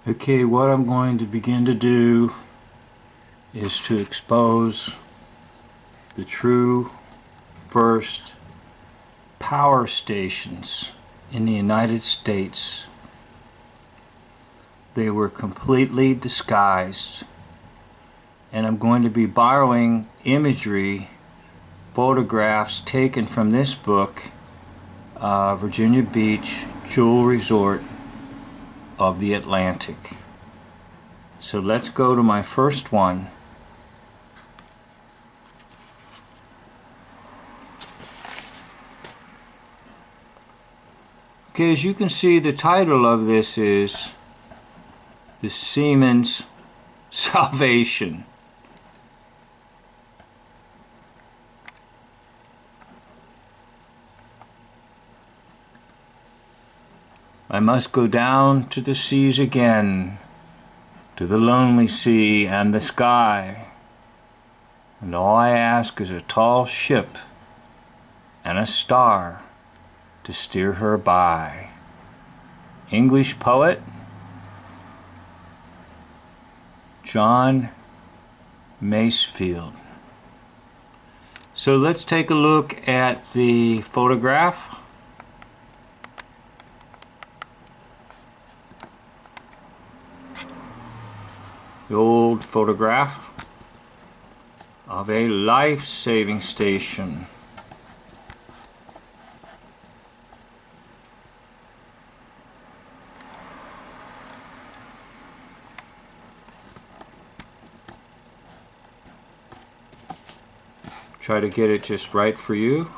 Okay, what I'm going to begin to do is to expose the true first power stations in the United States. They were completely disguised, and I'm going to be borrowing imagery, photographs taken from this book, Virginia Beach Jewel Resort of the Atlantic. So let's go to my first one. Okay, as you can see, the title of this is The Seaman's Salvation. I must go down to the seas again, to the lonely sea and the sky, and all I ask is a tall ship and a star to steer her by. English poet John Masefield. So let's take a look at the photograph. The old photograph of a life-saving station. Try to get it just right for you.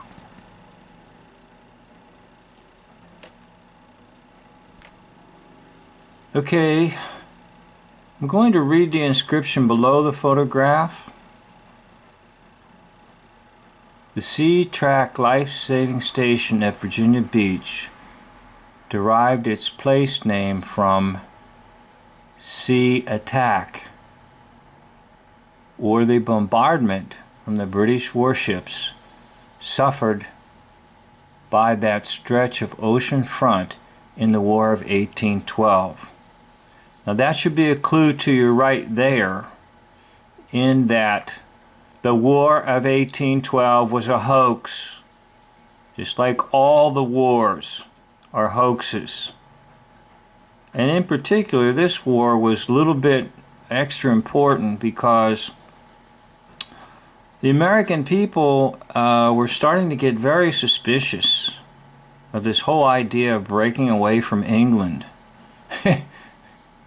Okay, I'm going to read the inscription below the photograph. The Sea-Track Life-Saving Station at Virginia Beach derived its place name from sea attack, or the bombardment from the British warships suffered by that stretch of ocean front in the War of 1812. Now that should be a clue to you right there, in that the War of 1812 was a hoax, just like all the wars are hoaxes. And in particular, this war was a little bit extra important because the American people were starting to get very suspicious of this whole idea of breaking away from England.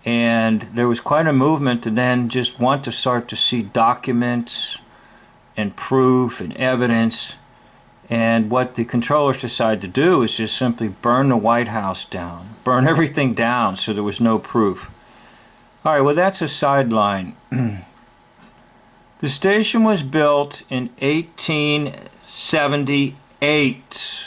And there was quite a movement to then just want to start to see documents and proof and evidence. And what the controllers decided to do is just simply burn the White House down, burn everything down so there was no proof. All right, well, that's a sideline. The station was built in 1878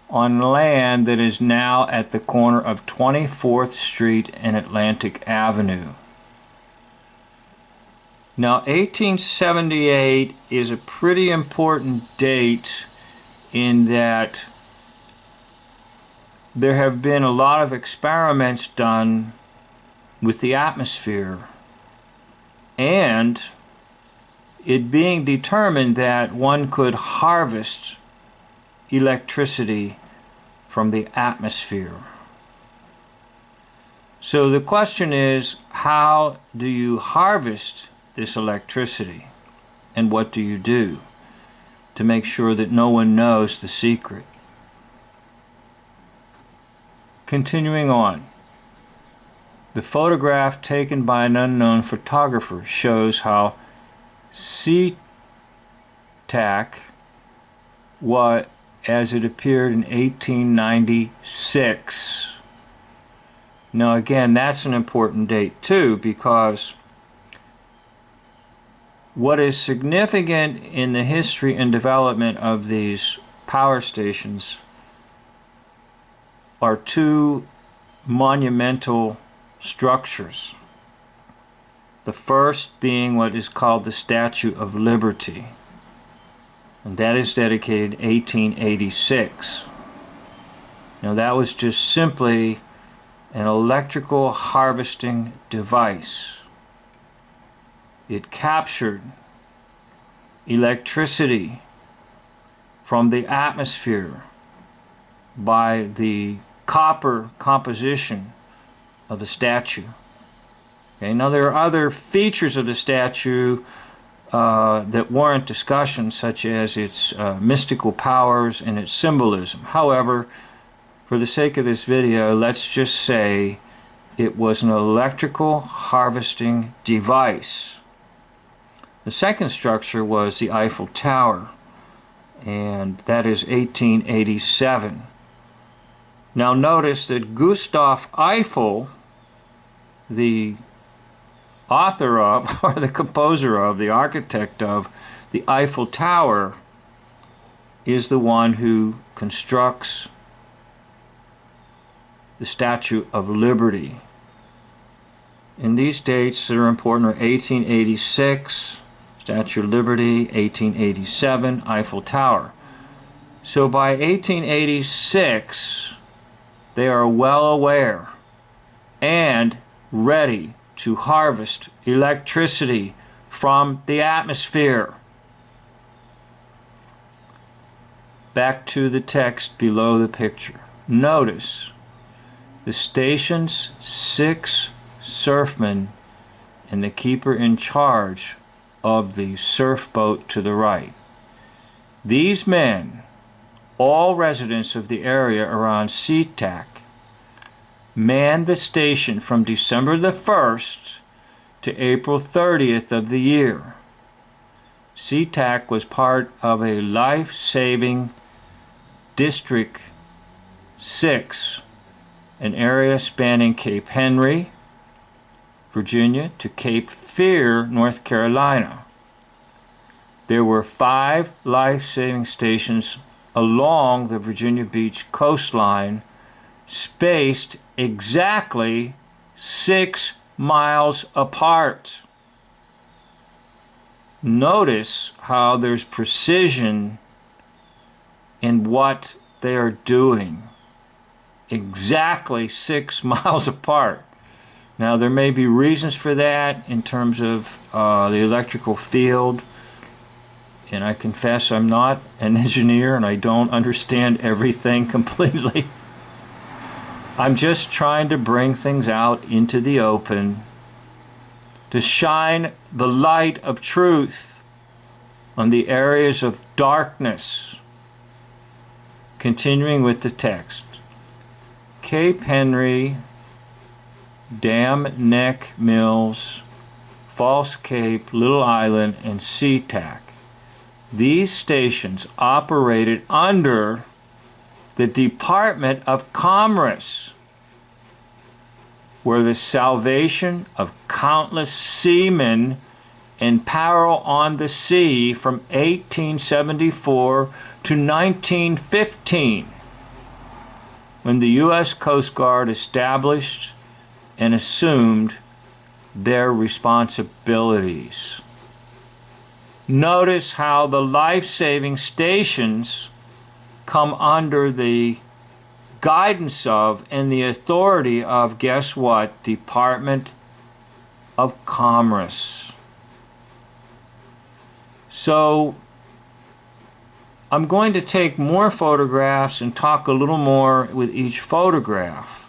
on land that is now at the corner of 24th Street and Atlantic Avenue. Now, 1878 is a pretty important date in that there have been a lot of experiments done with the atmosphere, and it being determined that one could harvest electricity from the atmosphere. So the question is, how do you harvest this electricity, and what do you do to make sure that no one knows the secret? Continuing on, the photograph taken by an unknown photographer shows how Sea-Tac, as it appeared in 1896. Now again, that's an important date too, because what is significant in the history and development of these power stations are two monumental structures. The first being what is called the Statue of Liberty, and that is dedicated in 1886. Now that was just simply an electrical harvesting device. It captured electricity from the atmosphere by the copper composition of the statue. Okay, now there are other features of the statue that warrant discussion, such as its mystical powers and its symbolism. However, for the sake of this video, let's just say it was an electrical harvesting device. The second structure was the Eiffel Tower, and that is 1887. Now notice that Gustav Eiffel, the author of, or the composer of, the architect of the Eiffel Tower, is the one who constructs the Statue of Liberty. And these dates that are important are 1886, Statue of Liberty, 1887, Eiffel Tower. So by 1886, they are well aware and ready to harvest electricity from the atmosphere. Back to the text below the picture. Notice the station's 6 surfmen and the keeper in charge of the surf boat to the right. These men, all residents of the area around SeaTac, manned the station from December the 1st to April 30th of the year. SeaTac was part of a life-saving District 6, an area spanning Cape Henry, Virginia, to Cape Fear, North Carolina. There were 5 life-saving stations along the Virginia Beach coastline, spaced exactly 6 miles apart. Notice how there's precision in what they are doing. Exactly 6 miles apart. Now there may be reasons for that in terms of the electrical field, and I confess I'm not an engineer and I don't understand everything completely. I'm just trying to bring things out into the open to shine the light of truth on the areas of darkness. Continuing with the text. Cape Henry, Dam Neck Mills, False Cape, Little Island, and SeaTac. These stations operated under the Department of Commerce, were the salvation of countless seamen in peril on the sea from 1874 to 1915, when the U.S. Coast Guard established and assumed their responsibilities. Notice how the life-saving stations come under the guidance of and the authority of, guess what? Department of Commerce. So I'm going to take more photographs and talk a little more with each photograph.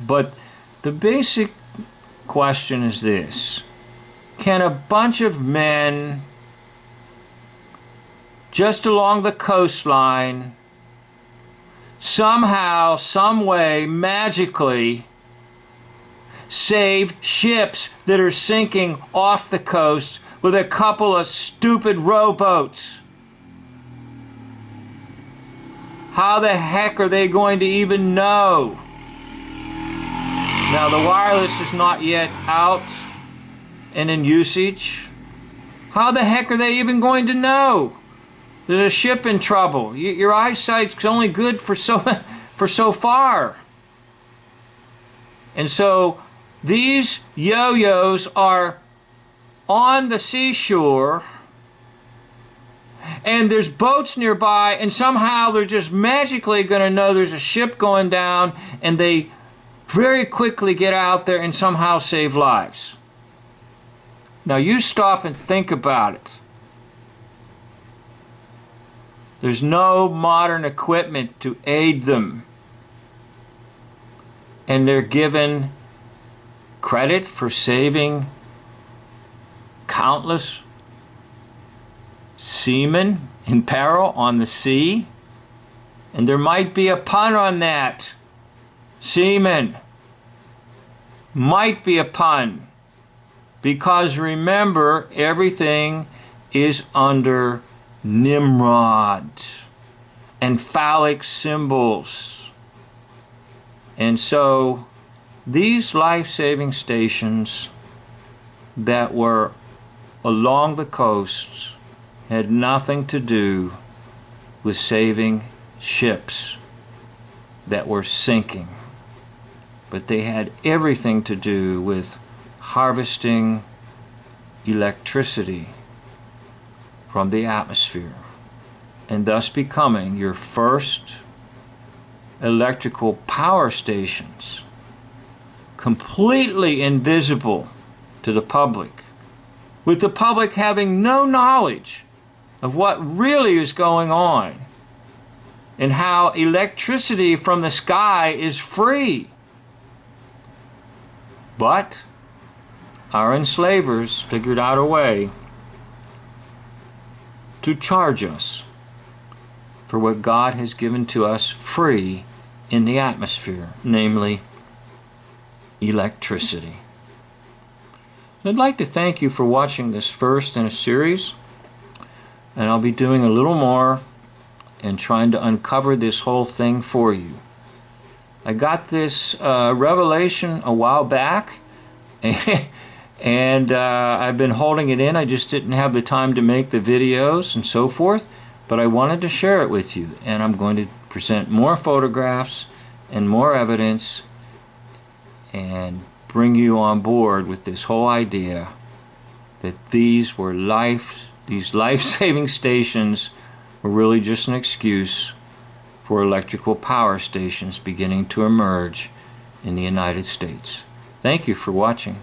But the basic question is this: can a bunch of men just along the coastline somehow, some way, magically save ships that are sinking off the coast with a couple of stupid rowboats? How the heck are they going to even know? Now, the wireless is not yet out and in usage. How the heck are they even going to know there's a ship in trouble? Your eyesight's only good for so far. And so these yo-yos are on the seashore, and there's boats nearby, and somehow they're just magically going to know there's a ship going down, and they very quickly get out there and somehow save lives. Now you stop and think about it. There's no modern equipment to aid them. And they're given credit for saving countless seamen in peril on the sea. And there might be a pun on that. Seamen. Might be a pun. Because remember, everything is under Nimrod and phallic symbols. And so these life-saving stations that were along the coasts had nothing to do with saving ships that were sinking, but they had everything to do with harvesting electricity from the atmosphere and thus becoming your first electrical power stations, completely invisible to the public, with the public having no knowledge of what really is going on and how electricity from the sky is free. But our enslavers figured out a way to charge us for what God has given to us free in the atmosphere, namely electricity. I'd like to thank you for watching this first in a series, and I'll be doing a little more and trying to uncover this whole thing for you. I got this revelation a while back, and I've been holding it in. I just didn't have the time to make the videos and so forth, but I wanted to share it with you, and I'm going to present more photographs and more evidence and bring you on board with this whole idea that these life-saving stations were really just an excuse for electrical power stations beginning to emerge in the United States. Thank you for watching.